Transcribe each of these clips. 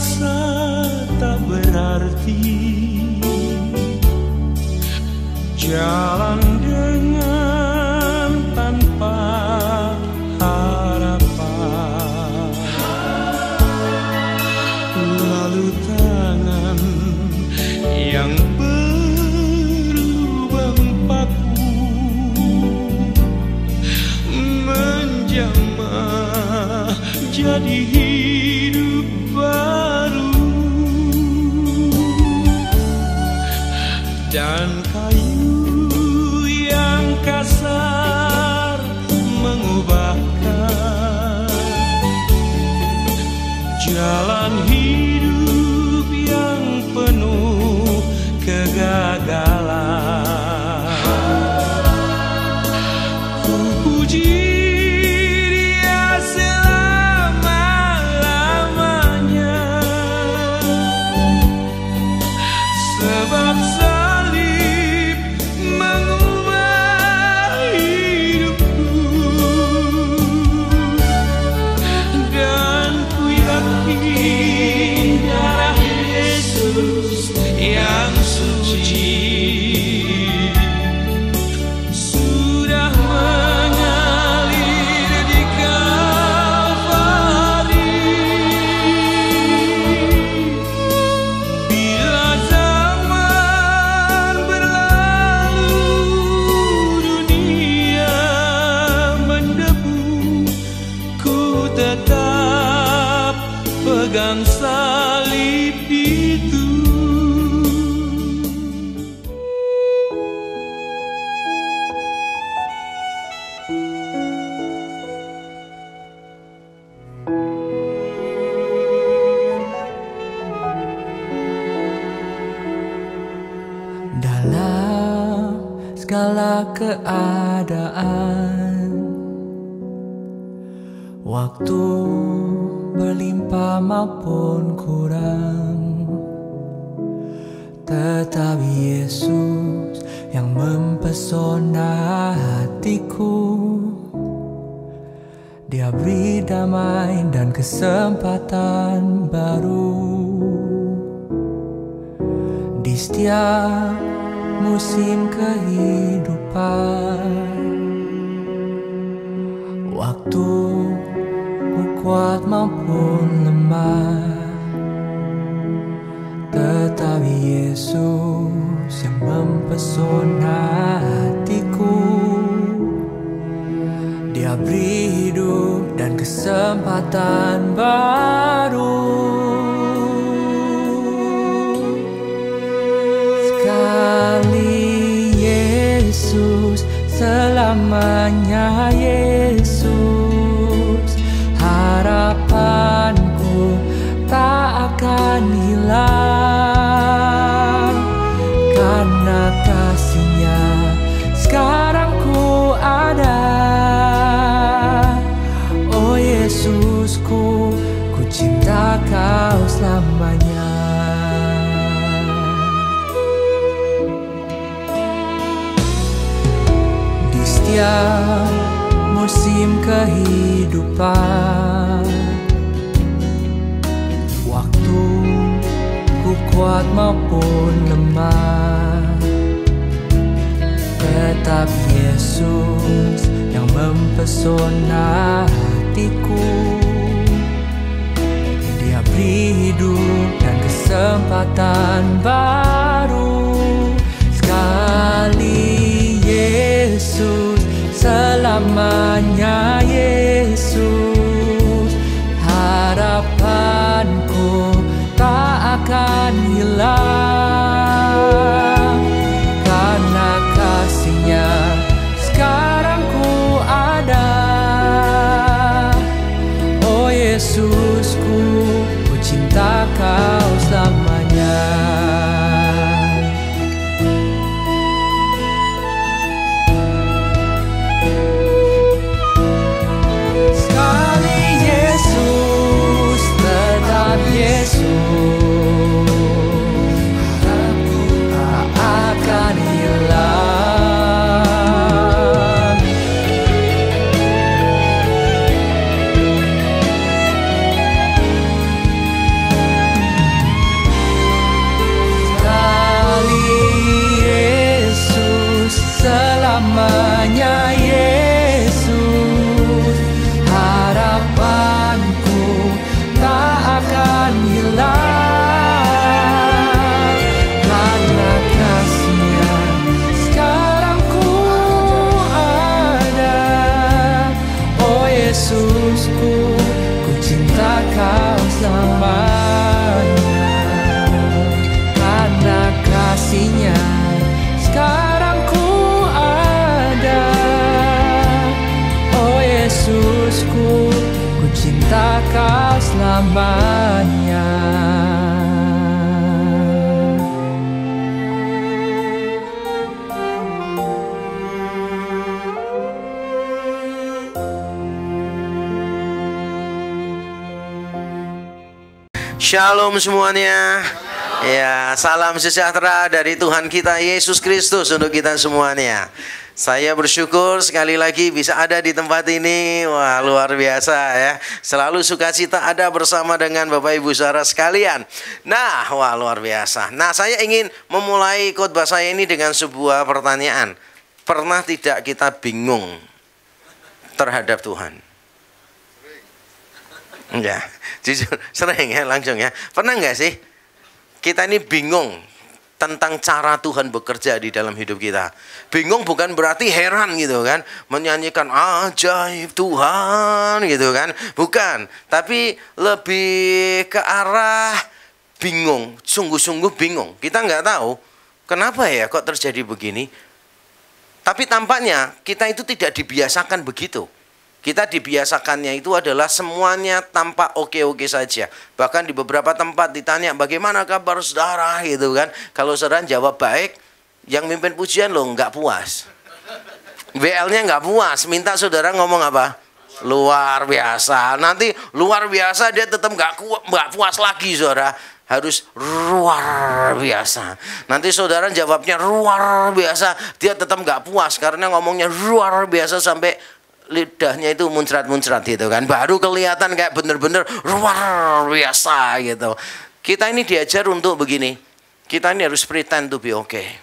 merasa tak berarti, jalan dengan tanpa harapan, lalu tangan yang berlubang paku menjamah jadi hidup baru, dan kayu yang kasar mengubahkan jalan hidup yang penuh kegagalan. Ku puji Dia selama-lamanya, sebab salib mengubah hidupku, dan ku yakin darah Yesus yang suci sudah mengalir di Kalvari. Bila zaman berlalu, dunia mendebu, ku tetap pegang salib itu. Dalam segala keadaan, waktu berlimpah maupun kurang, tetap Yesus yang mempesona hatiku. Dia beri damai dan kesempatan baru di setiap musim kehidupan. Waktu ku kuat maupun lemah, tetap Yesus yang mempesona hatiku. Dia beri hidup dan kesempatan baru. Sekali Yesus, selamanya Yesus. Harapanku tak akan hilang, karena kasih-Nya sekarang ku ada. Oh Yesusku, ku cinta Kau selamanya. Di setiap musim kehidupan, waktu ku kuat maupun lemah, tetap Yesus yang mempesona hatiku. Dia beri hidup dan kesempatan baru. Sekali Yesus, selamanya Yesus. Harapanku tak akan hilang, karena kasih-Nya sekarang ku ada. Oh Yesusku, ku cinta Kau selamanya. selamanya. Karena kasih-Nya sekarang ku ada. Oh Yesusku, ku cinta Kau selamanya. Shalom semuanya. Ya, salam sejahtera dari Tuhan kita Yesus Kristus untuk kita semuanya. Saya bersyukur sekali lagi bisa ada di tempat ini. Wah, luar biasa ya. Selalu sukacita ada bersama dengan Bapak Ibu Saudara sekalian. Nah, wah luar biasa. Nah, saya ingin memulai khotbah saya ini dengan sebuah pertanyaan. Pernah tidak kita bingung terhadap Tuhan? Ya, jujur sering ya, langsung ya. Pernah nggak sih kita ini bingung tentang cara Tuhan bekerja di dalam hidup kita? Bingung bukan berarti heran gitu kan, menyanyikan ajaib Tuhan gitu kan, bukan. Tapi lebih ke arah bingung, sungguh-sungguh bingung. Kita nggak tahu kenapa ya kok terjadi begini. Tapi tampaknya kita itu tidak dibiasakan begitu. Kita dibiasakannya itu adalah semuanya tampak oke-oke saja. Bahkan di beberapa tempat ditanya bagaimana kabar saudara gitu kan. Kalau saudara jawab baik, yang mimpin pujian loh nggak puas. WL-nya nggak puas, minta saudara ngomong apa? Luar biasa. Nanti luar biasa dia tetap nggak puas lagi saudara. Harus luar biasa. Nanti saudara jawabnya luar biasa, dia tetap nggak puas karena ngomongnya luar biasa sampai lidahnya itu muncrat-muncrat gitu kan. Baru kelihatan kayak bener-bener luar biasa gitu. Kita ini diajar untuk begini. Kita ini harus pretend to be okay.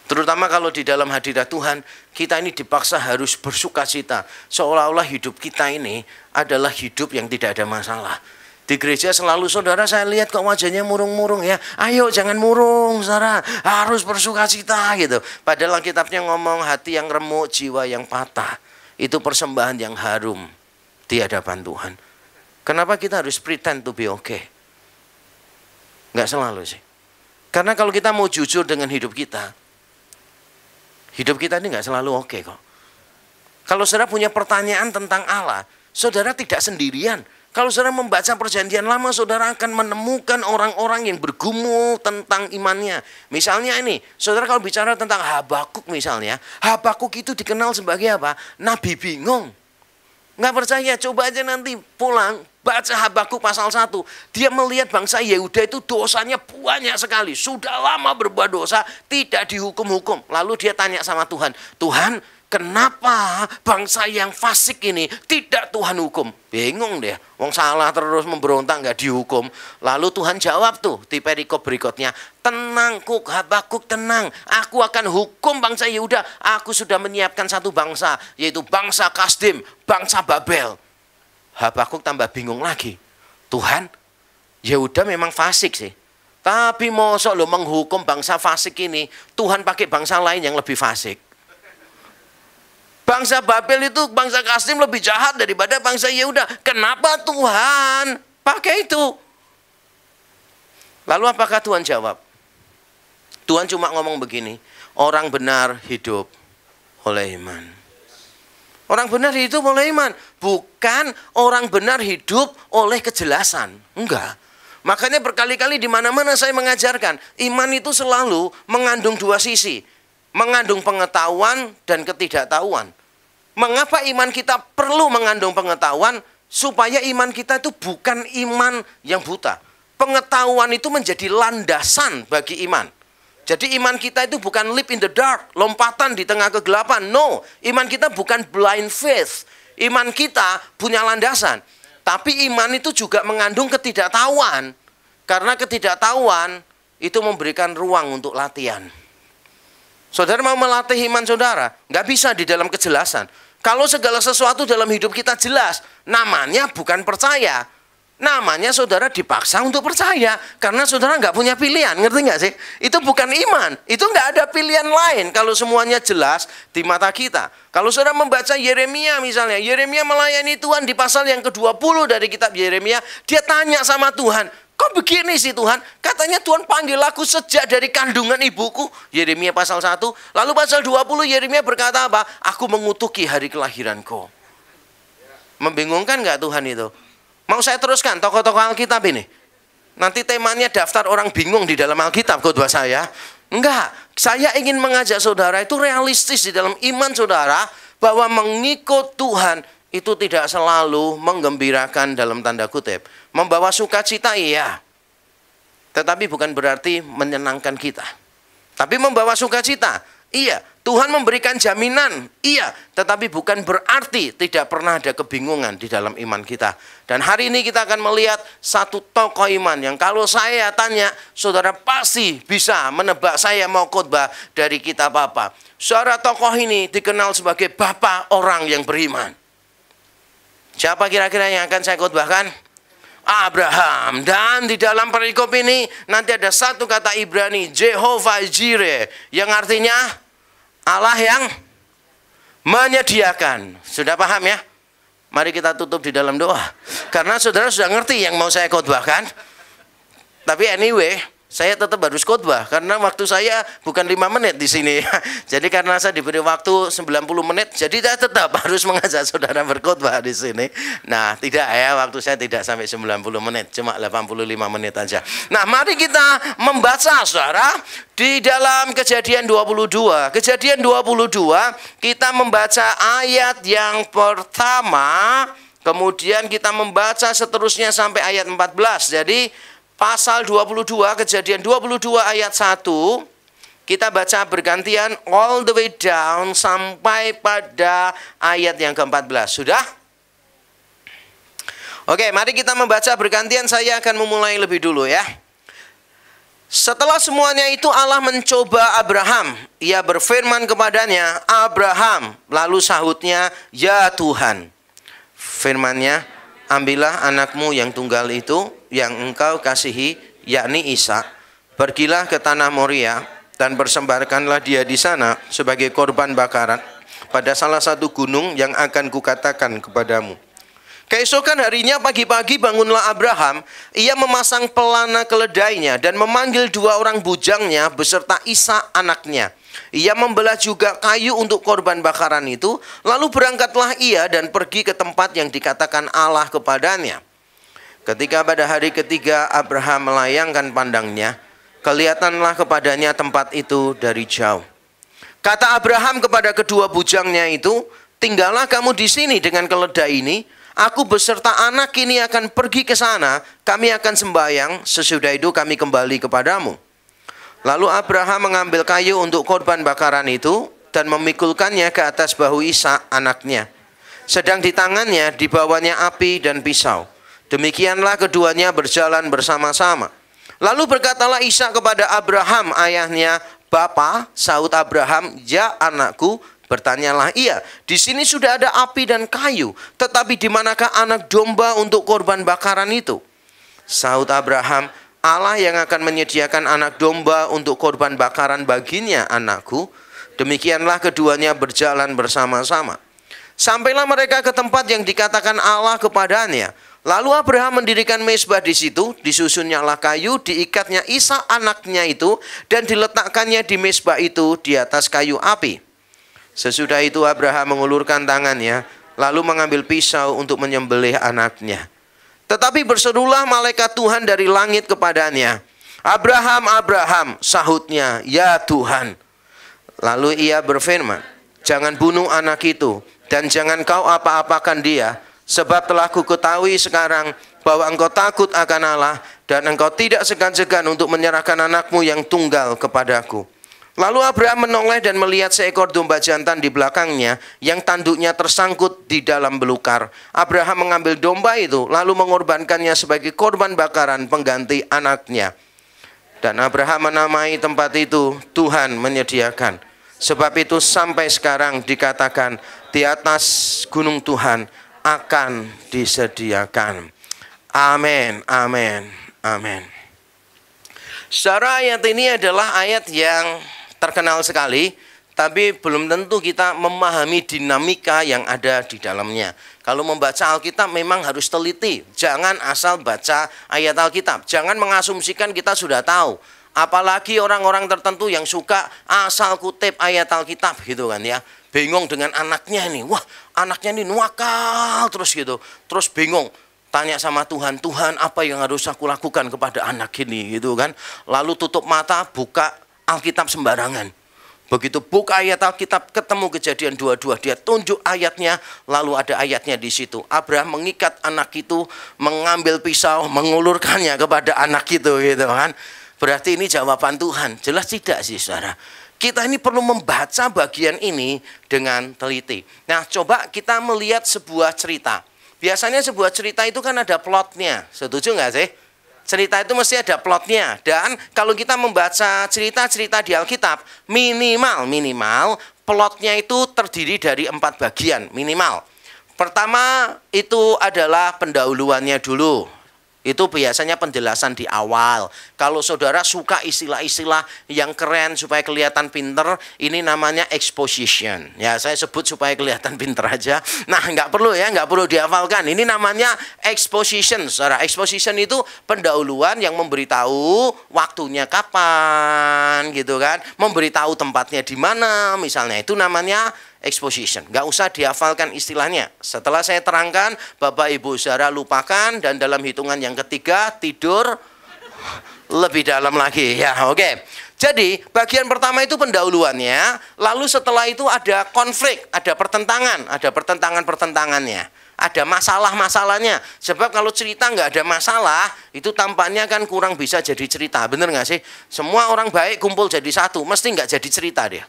Terutama kalau di dalam hadirat Tuhan, kita ini dipaksa harus bersukacita. Seolah-olah hidup kita ini adalah hidup yang tidak ada masalah. Di gereja selalu saudara saya lihat kok wajahnya murung-murung ya. Ayo jangan murung saudara, harus bersukacita gitu. Padahal Alkitabnya ngomong hati yang remuk, jiwa yang patah. Itu persembahan yang harum di hadapan Tuhan. Kenapa kita harus pretend to be okay? Nggak selalu sih. Karena kalau kita mau jujur dengan hidup kita ini nggak selalu oke kok. Kalau saudara punya pertanyaan tentang Allah, saudara tidak sendirian. Kalau saudara membaca perjanjian lama, saudara akan menemukan orang-orang yang bergumul tentang imannya. Misalnya ini, saudara kalau bicara tentang Habakuk misalnya, Habakuk itu dikenal sebagai apa? Nabi bingung. Nggak percaya, coba aja nanti pulang, baca Habakuk pasal 1. Dia melihat bangsa Yehuda itu dosanya banyak sekali. Sudah lama berbuat dosa, tidak dihukum-hukum. Lalu dia tanya sama Tuhan, Tuhan, kenapa bangsa yang fasik ini tidak Tuhan hukum? Bingung deh, wong salah terus memberontak nggak dihukum. Lalu Tuhan jawab tuh di perikop berikutnya, tenang Kuk, Habakuk tenang, aku akan hukum bangsa Yehuda. Aku sudah menyiapkan satu bangsa, yaitu bangsa Kasdim, bangsa Babel. Habakuk tambah bingung lagi. Tuhan, Yehuda memang fasik sih, tapi mosok lo menghukum bangsa fasik ini, Tuhan pakai bangsa lain yang lebih fasik. Bangsa Babel itu, bangsa Kasdim lebih jahat daripada bangsa Yehuda. Kenapa Tuhan pakai itu? Lalu apakah Tuhan jawab? Tuhan cuma ngomong begini, orang benar hidup oleh iman. Orang benar hidup oleh iman. Bukan orang benar hidup oleh kejelasan. Enggak. Makanya berkali-kali di mana-mana saya mengajarkan, iman itu selalu mengandung dua sisi. Mengandung pengetahuan dan ketidaktahuan. Mengapa iman kita perlu mengandung pengetahuan? Supaya iman kita itu bukan iman yang buta. Pengetahuan itu menjadi landasan bagi iman. Jadi iman kita itu bukan leap in the dark, lompatan di tengah kegelapan. No, iman kita bukan blind faith. Iman kita punya landasan. Tapi iman itu juga mengandung ketidaktahuan. Karena ketidaktahuan itu memberikan ruang untuk latihan. Saudara mau melatih iman saudara, nggak bisa di dalam kejelasan. Kalau segala sesuatu dalam hidup kita jelas, namanya bukan percaya. Namanya saudara dipaksa untuk percaya. Karena saudara nggak punya pilihan, ngerti nggak sih? Itu bukan iman, itu nggak ada pilihan lain kalau semuanya jelas di mata kita. Kalau saudara membaca Yeremia misalnya, Yeremia melayani Tuhan di pasal yang ke-20 dari kitab Yeremia. Dia tanya sama Tuhan, kok begini sih Tuhan? Katanya Tuhan panggil aku sejak dari kandungan ibuku. Yeremia pasal 1. Lalu pasal 20 Yeremia berkata apa? Aku mengutuki hari kelahiranku. Membingungkan nggak Tuhan itu? Mau saya teruskan tokoh-tokoh Alkitab ini? Nanti temanya daftar orang bingung di dalam Alkitab khotbah saya. Enggak, saya ingin mengajak saudara itu realistis di dalam iman saudara. Bahwa mengikut Tuhan itu tidak selalu menggembirakan dalam tanda kutip. Membawa sukacita iya. Tetapi bukan berarti menyenangkan kita. Tapi membawa sukacita, iya. Tuhan memberikan jaminan, iya. Tetapi bukan berarti tidak pernah ada kebingungan di dalam iman kita. Dan hari ini kita akan melihat satu tokoh iman yang kalau saya tanya, saudara pasti bisa menebak saya mau khotbah dari kitab apa. Saudara, tokoh ini dikenal sebagai bapak orang yang beriman. Siapa kira-kira yang akan saya khotbahkan? Abraham. Dan di dalam perikop ini nanti ada satu kata Ibrani, Jehovah Jireh, yang artinya Allah yang menyediakan. Sudah paham ya? Mari kita tutup di dalam doa. Karena saudara sudah ngerti yang mau saya khotbahkan. Tapi anyway, saya tetap harus khotbah. Karena waktu saya bukan 5 menit di sini. Jadi karena saya diberi waktu 90 menit. Jadi saya tetap harus mengajak saudara berkhotbah di sini. Nah, tidak ya. Waktu saya tidak sampai 90 menit. Cuma 85 menit aja. Nah, mari kita membaca saudara. Di dalam Kejadian 22. Kejadian 22 kita membaca ayat yang pertama. Kemudian kita membaca seterusnya sampai ayat 14. Jadi pasal 22, Kejadian 22 ayat 1, kita baca bergantian all the way down sampai pada ayat yang ke-14. Sudah? Oke, mari kita membaca bergantian. Saya akan memulai lebih dulu ya. Setelah semuanya itu Allah mencoba Abraham. Ia berfirman kepadanya, Abraham. Lalu sahutnya, ya Tuhan. Firman-Nya, ambillah anakmu yang tunggal itu yang engkau kasihi, yakni Ishak. Pergilah ke tanah Moria dan persembahkanlah dia di sana sebagai korban bakaran pada salah satu gunung yang akan kukatakan kepadamu. Keesokan harinya pagi-pagi bangunlah Abraham. Ia memasang pelana keledainya dan memanggil 2 orang bujangnya beserta Ishak anaknya. Ia membelah juga kayu untuk korban bakaran itu. Lalu berangkatlah ia dan pergi ke tempat yang dikatakan Allah kepadanya. Ketika pada hari ketiga Abraham melayangkan pandangnya, kelihatanlah kepadanya tempat itu dari jauh. Kata Abraham kepada kedua bujangnya itu, tinggallah kamu di sini dengan keledai ini. Aku beserta anak ini akan pergi ke sana. Kami akan sembahyang. Sesudah itu kami kembali kepadamu. Lalu Abraham mengambil kayu untuk korban bakaran itu dan memikulkannya ke atas bahu Ishak anaknya. Sedang di tangannya dibawanya api dan pisau. Demikianlah keduanya berjalan bersama-sama. Lalu berkatalah Ishak kepada Abraham ayahnya, Bapa, sahut Abraham, ya anakku. Bertanyalah ia, di sini sudah ada api dan kayu, tetapi di manakah anak domba untuk korban bakaran itu? Sahut Abraham, Allah yang akan menyediakan anak domba untuk korban bakaran baginya anakku. Demikianlah keduanya berjalan bersama-sama. Sampailah mereka ke tempat yang dikatakan Allah kepadanya. Lalu Abraham mendirikan mezbah di situ, disusunnyalah kayu, diikatnya Ishak anaknya itu, dan diletakkannya di mezbah itu di atas kayu api. Sesudah itu Abraham mengulurkan tangannya, lalu mengambil pisau untuk menyembelih anaknya. Tetapi berserulah malaikat Tuhan dari langit kepadanya, Abraham, Abraham, sahutnya, ya Tuhan. Lalu ia berfirman, jangan bunuh anak itu, dan jangan kau apa-apakan dia, sebab telah kuketahui sekarang bahwa engkau takut akan Allah, dan engkau tidak segan-segan untuk menyerahkan anakmu yang tunggal kepadaku. Lalu Abraham menoleh dan melihat seekor domba jantan di belakangnya yang tanduknya tersangkut di dalam belukar. Abraham mengambil domba itu lalu mengorbankannya sebagai korban bakaran pengganti anaknya. Dan Abraham menamai tempat itu Tuhan menyediakan. Sebab itu sampai sekarang dikatakan di atas gunung Tuhan akan disediakan. Amin, amin, amin. Saudara, ayat ini adalah ayat yang terkenal sekali, tapi belum tentu kita memahami dinamika yang ada di dalamnya. Kalau membaca Alkitab memang harus teliti. Jangan asal baca ayat Alkitab. Jangan mengasumsikan kita sudah tahu. Apalagi orang-orang tertentu yang suka asal kutip ayat Alkitab gitu kan ya. Bingung dengan anaknya ini. Wah, anaknya ini nuakal terus gitu. Terus bingung. Tanya sama Tuhan, Tuhan apa yang harus aku lakukan kepada anak ini gitu kan. Lalu tutup mata, buka Alkitab sembarangan. Begitu buka ayat Alkitab, ketemu Kejadian 22, dia tunjuk ayatnya, lalu ada ayatnya di situ. Abraham mengikat anak itu, mengambil pisau, mengulurkannya kepada anak itu gitu kan. Berarti ini jawaban Tuhan. Jelas tidak sih saudara? Kita ini perlu membaca bagian ini dengan teliti. Nah, coba kita melihat sebuah cerita. Biasanya sebuah cerita itu kan ada plotnya. Setuju nggak sih? Cerita itu mesti ada plotnya. Dan kalau kita membaca cerita-cerita di Alkitab, minimal plotnya itu terdiri dari 4 bagian minimal. Pertama itu adalah pendahuluannya dulu. Itu biasanya penjelasan di awal. Kalau saudara suka istilah-istilah yang keren supaya kelihatan pinter, ini namanya exposition. Ya, saya sebut supaya kelihatan pinter aja. Nah, nggak perlu ya, nggak perlu dihafalkan. Ini namanya exposition. Saudara, exposition itu pendahuluan yang memberitahu waktunya kapan, gitu kan? Memberitahu tempatnya di mana, misalnya. Itu namanya exposition. Nggak usah dihafalkan istilahnya. Setelah saya terangkan, Bapak Ibu saudara lupakan, dan dalam hitungan yang ketiga tidur lebih dalam lagi. Ya, oke. Jadi bagian pertama itu pendahuluannya. Lalu setelah itu ada konflik, ada pertentangan, ada pertentangannya, ada masalah-masalahnya. Sebab kalau cerita nggak ada masalah, itu tampaknya kan kurang bisa jadi cerita. Bener nggak sih? Semua orang baik kumpul jadi satu, mesti nggak jadi cerita dia.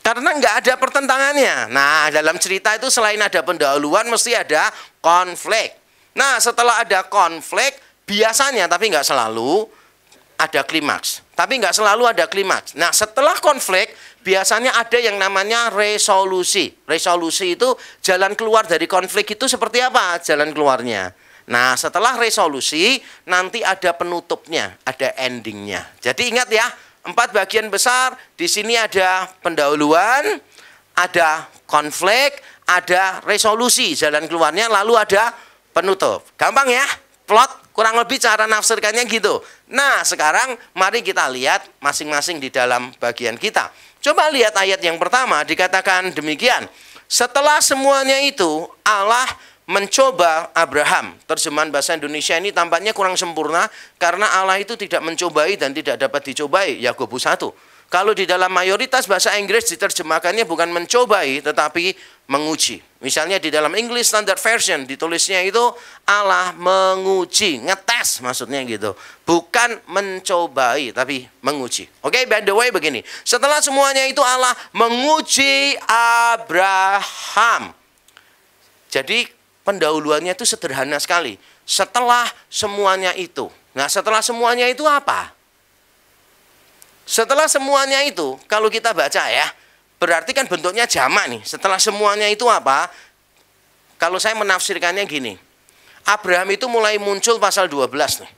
Karena nggak ada pertentangannya. Nah, dalam cerita itu selain ada pendahuluan, mesti ada konflik. Nah, setelah ada konflik, biasanya, tapi nggak selalu, ada klimaks. Tapi nggak selalu ada klimaks. Nah, setelah konflik, biasanya ada yang namanya resolusi. Resolusi itu jalan keluar dari konflik itu seperti apa jalan keluarnya. Nah, setelah resolusi, nanti ada penutupnya, ada endingnya. Jadi ingat ya, 4 bagian besar. Di sini ada pendahuluan, ada konflik, ada resolusi jalan keluarnya, lalu ada penutup. Gampang ya? Plot kurang lebih cara nafsirkannya gitu. Nah, sekarang mari kita lihat masing-masing di dalam bagian kita. Coba lihat ayat yang pertama, dikatakan demikian. Setelah semuanya itu, Allah mencoba Abraham. Terjemahan bahasa Indonesia ini tampaknya kurang sempurna karena Allah itu tidak mencobai dan tidak dapat dicobai. Yakobus 1. Kalau di dalam mayoritas bahasa Inggris diterjemahkannya bukan mencobai tetapi menguji. Misalnya di dalam English Standard Version ditulisnya itu Allah menguji, ngetes maksudnya gitu. Bukan mencobai tapi menguji. Oke, by the way begini. Setelah semuanya itu Allah menguji Abraham. Jadi pendahuluannya itu sederhana sekali. Setelah semuanya itu. Nah, setelah semuanya itu apa? Setelah semuanya itu, kalau kita baca ya, berarti kan bentuknya jamak nih. Setelah semuanya itu apa? Kalau saya menafsirkannya gini. Abraham itu mulai muncul pasal 12 nih.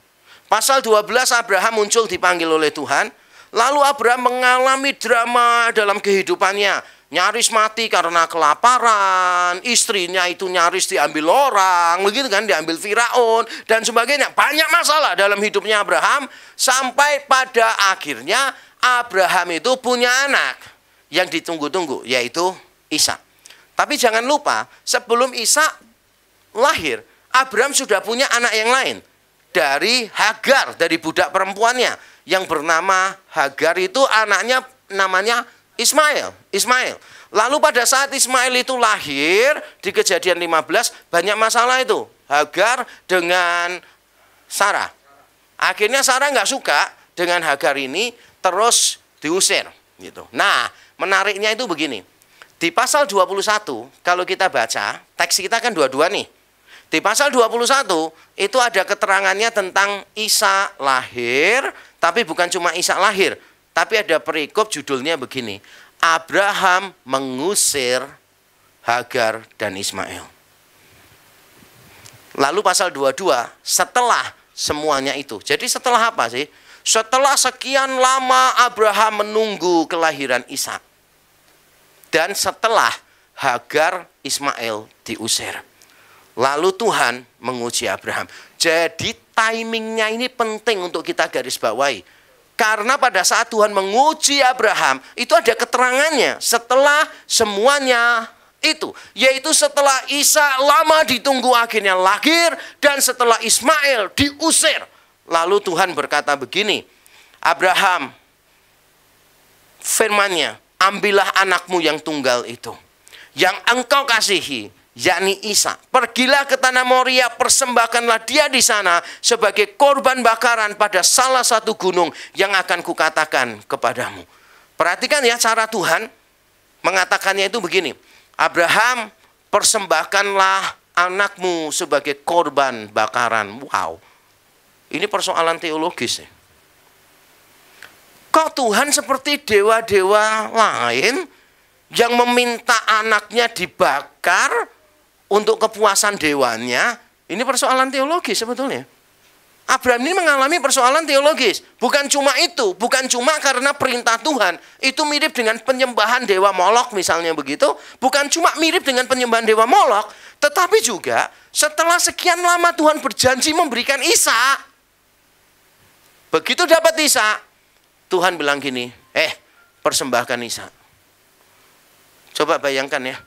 Pasal 12 Abraham muncul dipanggil oleh Tuhan. Lalu Abraham mengalami drama dalam kehidupannya. Nyaris mati karena kelaparan, istrinya itu nyaris diambil orang, begitu kan, diambil Firaun dan sebagainya. Banyak masalah dalam hidupnya Abraham sampai pada akhirnya Abraham itu punya anak yang ditunggu-tunggu, yaitu Ishak. Tapi jangan lupa, sebelum Ishak lahir, Abraham sudah punya anak yang lain dari Hagar, dari budak perempuannya yang bernama Hagar. Itu anaknya namanya Ismail. Lalu pada saat Ismail itu lahir di Kejadian 15 banyak masalah itu. Hagar dengan Sarah. Akhirnya Sarah nggak suka dengan Hagar ini, terus diusir gitu. Nah, menariknya itu begini. Di pasal 21 kalau kita baca, teks kita kan dua-dua nih. Di pasal 21 itu ada keterangannya tentang Ishak lahir, tapi bukan cuma Ishak lahir. Tapi ada perikop judulnya begini. Abraham mengusir Hagar dan Ismail. Lalu pasal 22, setelah semuanya itu. Jadi setelah apa sih? Setelah sekian lama Abraham menunggu kelahiran Ishak. Dan setelah Hagar Ismail diusir. Lalu Tuhan menguji Abraham. Jadi timingnya ini penting untuk kita garis bawahi. Karena pada saat Tuhan menguji Abraham, itu ada keterangannya. Setelah semuanya itu, yaitu setelah Ishak lama ditunggu akhirnya lahir, dan setelah Ismail diusir. Lalu Tuhan berkata begini, Abraham, firman-Nya, ambillah anakmu yang tunggal itu, yang engkau kasihi, yakni Ishak. Pergilah ke tanah Moria, persembahkanlah dia di sana sebagai korban bakaran pada salah satu gunung yang akan kukatakan kepadamu. Perhatikan ya cara Tuhan mengatakannya itu begini. Abraham, persembahkanlah anakmu sebagai korban bakaran. Wow. Ini persoalan teologis ya. Kok Tuhan seperti dewa-dewa lain yang meminta anaknya dibakar untuk kepuasan dewanya? Ini persoalan teologis sebetulnya. Abraham ini mengalami persoalan teologis. Bukan cuma itu, bukan cuma karena perintah Tuhan. Itu mirip dengan penyembahan dewa Molok misalnya begitu. Bukan cuma mirip dengan penyembahan dewa Molok, tetapi juga setelah sekian lama Tuhan berjanji memberikan Ishak. Begitu dapat Ishak, Tuhan bilang gini, persembahkan Ishak. Coba bayangkan ya.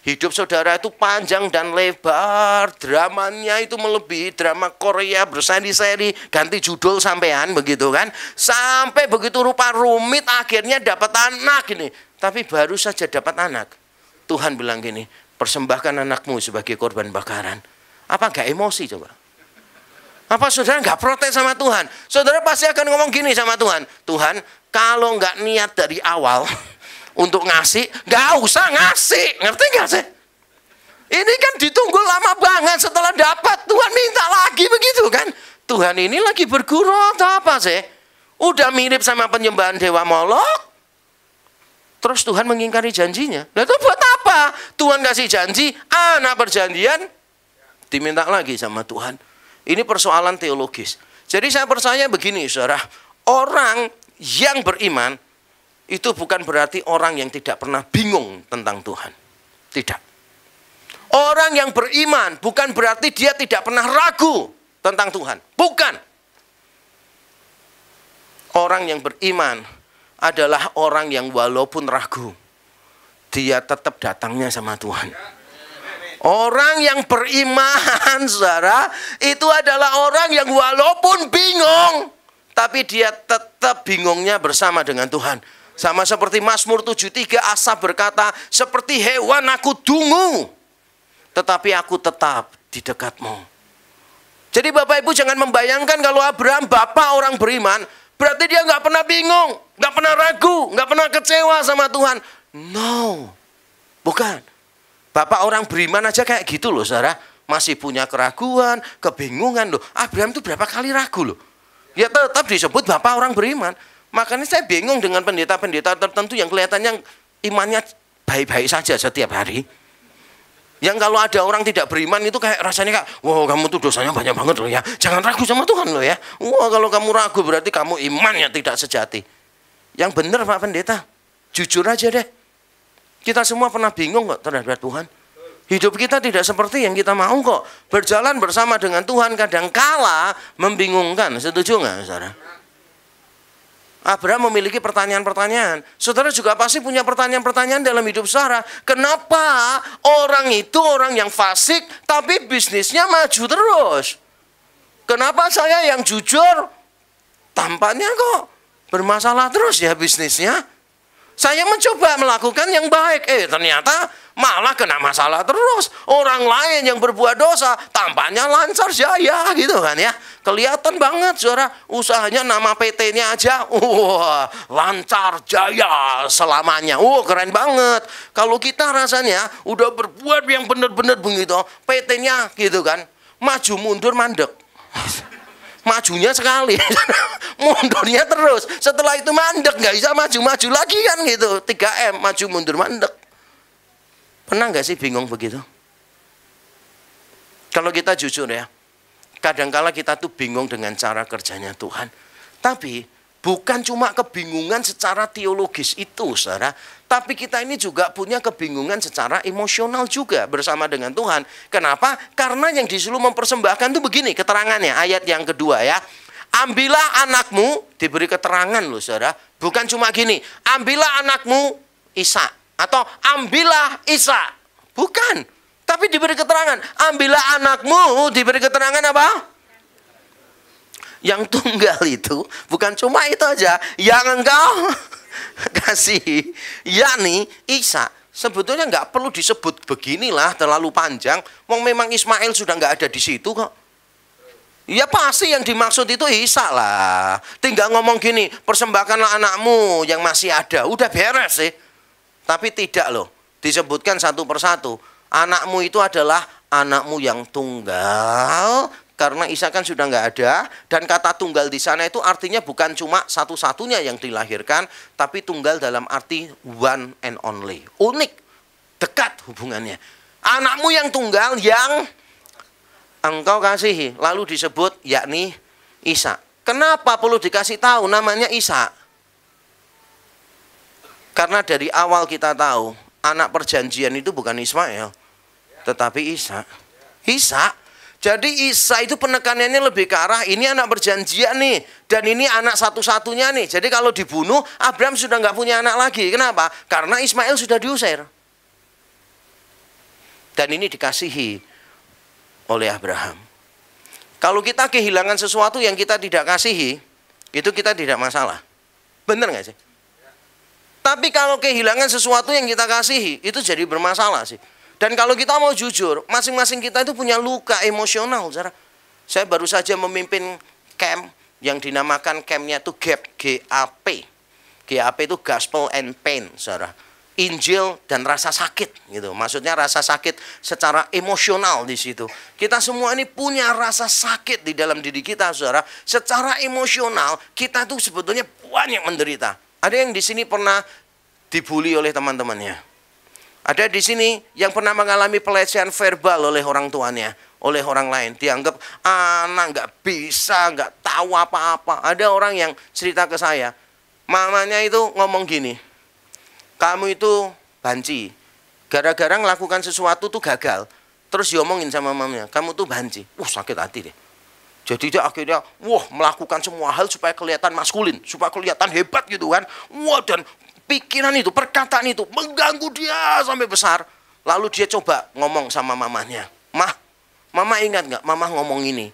Hidup saudara itu panjang dan lebar, dramanya itu melebihi drama Korea berseri-seri, ganti judul sampean begitu kan. Sampai begitu rupa rumit akhirnya dapat anak ini. Tapi baru saja dapat anak, Tuhan bilang gini, persembahkan anakmu sebagai korban bakaran. Apa gak emosi coba? Apa saudara gak protes sama Tuhan? Saudara pasti akan ngomong gini sama Tuhan, Tuhan kalau gak niat dari awal untuk ngasih, gak usah ngasih. Ngerti gak sih? Ini kan ditunggu lama banget, setelah dapat Tuhan minta lagi begitu kan. Tuhan ini lagi bergurau atau apa sih? Udah mirip sama penyembahan dewa Molok. Terus Tuhan mengingkari janjinya. Nah itu buat apa? Tuhan kasih janji, anak perjanjian, diminta lagi sama Tuhan. Ini persoalan teologis. Jadi saya percaya begini saudara, orang yang beriman itu bukan berarti orang yang tidak pernah bingung tentang Tuhan. Tidak. Orang yang beriman bukan berarti dia tidak pernah ragu tentang Tuhan. Bukan. Orang yang beriman adalah orang yang walaupun ragu, dia tetap datangnya sama Tuhan. Orang yang beriman, saudara, itu adalah orang yang walaupun bingung, tapi dia tetap bingungnya bersama dengan Tuhan. Sama seperti Mazmur 73, Asaf berkata, seperti hewan aku dungu, tetapi aku tetap di dekatmu. Jadi Bapak Ibu jangan membayangkan kalau Abraham bapak orang beriman, berarti dia nggak pernah bingung, nggak pernah ragu, nggak pernah kecewa sama Tuhan. No, bukan. Bapak orang beriman aja kayak gitu loh saudara. Masih punya keraguan, kebingungan loh. Abraham itu berapa kali ragu loh. Ya tetap disebut bapak orang beriman. Makanya saya bingung dengan pendeta-pendeta tertentu yang kelihatannya imannya baik-baik saja setiap hari. Yang kalau ada orang tidak beriman itu kayak rasanya kayak, wah kamu tuh dosanya banyak banget loh ya. Jangan ragu sama Tuhan loh ya. Wah kalau kamu ragu berarti kamu imannya tidak sejati. Yang benar Pak Pendeta, jujur aja deh. Kita semua pernah bingung kok terhadap Tuhan. Hidup kita tidak seperti yang kita mau kok. Berjalan bersama dengan Tuhan kadangkala membingungkan. Setuju nggak saudara? Abraham memiliki pertanyaan-pertanyaan. Saudara juga pasti punya pertanyaan-pertanyaan dalam hidup saudara. Kenapa orang itu orang yang fasik tapi bisnisnya maju terus? Kenapa saya yang jujur tampaknya kok bermasalah terus ya bisnisnya? Saya mencoba melakukan yang baik, ternyata malah kena masalah terus. Orang lain yang berbuat dosa tampaknya lancar jaya gitu kan ya. Kelihatan banget saudara, usahanya nama PT-nya aja, wah lancar jaya selamanya. Keren banget. Kalau kita rasanya udah berbuat yang benar-benar begitu, PT-nya gitu kan, maju mundur mandek. Majunya sekali, mundurnya terus. Setelah itu mandek, nggak bisa maju-maju lagi kan gitu. 3M, maju mundur mandek. Pernah nggak sih bingung begitu? Kalau kita jujur ya, kadangkala kita tuh bingung dengan cara kerjanya Tuhan. Tapi bukan cuma kebingungan secara teologis itu, saudara. Tapi kita ini juga punya kebingungan secara emosional juga bersama dengan Tuhan. Kenapa? Karena yang disuruh mempersembahkan itu begini keterangannya. Ayat yang kedua ya. Ambillah anakmu, diberi keterangan loh saudara. Bukan cuma gini, ambillah anakmu Isa. Atau ambillah Isa. Bukan. Tapi diberi keterangan. Ambillah anakmu, diberi keterangan apa? Yang tunggal itu bukan cuma itu aja, yang engkau kasih, yakni Isa. Sebetulnya nggak perlu disebut beginilah terlalu panjang. Wong memang Ismail sudah nggak ada di situ kok. Ya pasti yang dimaksud itu Isa lah. Tinggal ngomong gini, persembahkanlah anakmu yang masih ada. Udah beres sih. Tapi tidak loh, disebutkan satu persatu. Anakmu itu adalah anakmu yang tunggal. Karena Isa kan sudah nggak ada, dan kata tunggal di sana itu artinya bukan cuma satu-satunya yang dilahirkan, tapi tunggal dalam arti one and only. Unik, dekat hubungannya. Anakmu yang tunggal yang engkau kasihi, lalu disebut yakni Isa. Kenapa perlu dikasih tahu namanya Isa? Karena dari awal kita tahu anak perjanjian itu bukan Ismail, tetapi Isa. Isa. Jadi Isa itu penekanannya lebih ke arah ini anak perjanjian nih. Dan ini anak satu-satunya nih. Jadi kalau dibunuh, Abraham sudah nggak punya anak lagi. Kenapa? Karena Ismail sudah diusir. Dan ini dikasihi oleh Abraham. Kalau kita kehilangan sesuatu yang kita tidak kasihi, itu kita tidak masalah. Benar nggak sih? Tapi kalau kehilangan sesuatu yang kita kasihi, itu jadi bermasalah sih. Dan kalau kita mau jujur, masing-masing kita itu punya luka emosional. Saudara. Saya baru saja memimpin camp yang dinamakan campnya itu GAP, GAP. GAP itu Gospel and Pain, saudara. Injil dan rasa sakit, gitu. Maksudnya rasa sakit secara emosional di situ. Kita semua ini punya rasa sakit di dalam diri kita, saudara. Secara emosional kita tuh sebetulnya banyak menderita. Ada yang di sini pernah dibully oleh teman-temannya. Ada di sini yang pernah mengalami pelecehan verbal oleh orang tuanya, oleh orang lain. Dianggap anak nggak bisa, nggak tahu apa-apa. Ada orang yang cerita ke saya, mamanya itu ngomong gini, kamu itu banci, gara-gara melakukan sesuatu tuh gagal. Terus diomongin sama mamanya, kamu tuh banci. Sakit hati deh. Jadi dia akhirnya, melakukan semua hal supaya kelihatan maskulin, supaya kelihatan hebat gitu kan. Dan pikiran itu, perkataan itu mengganggu dia sampai besar. Lalu dia coba ngomong sama mamanya. Mama ingat nggak? Mama ngomong ini.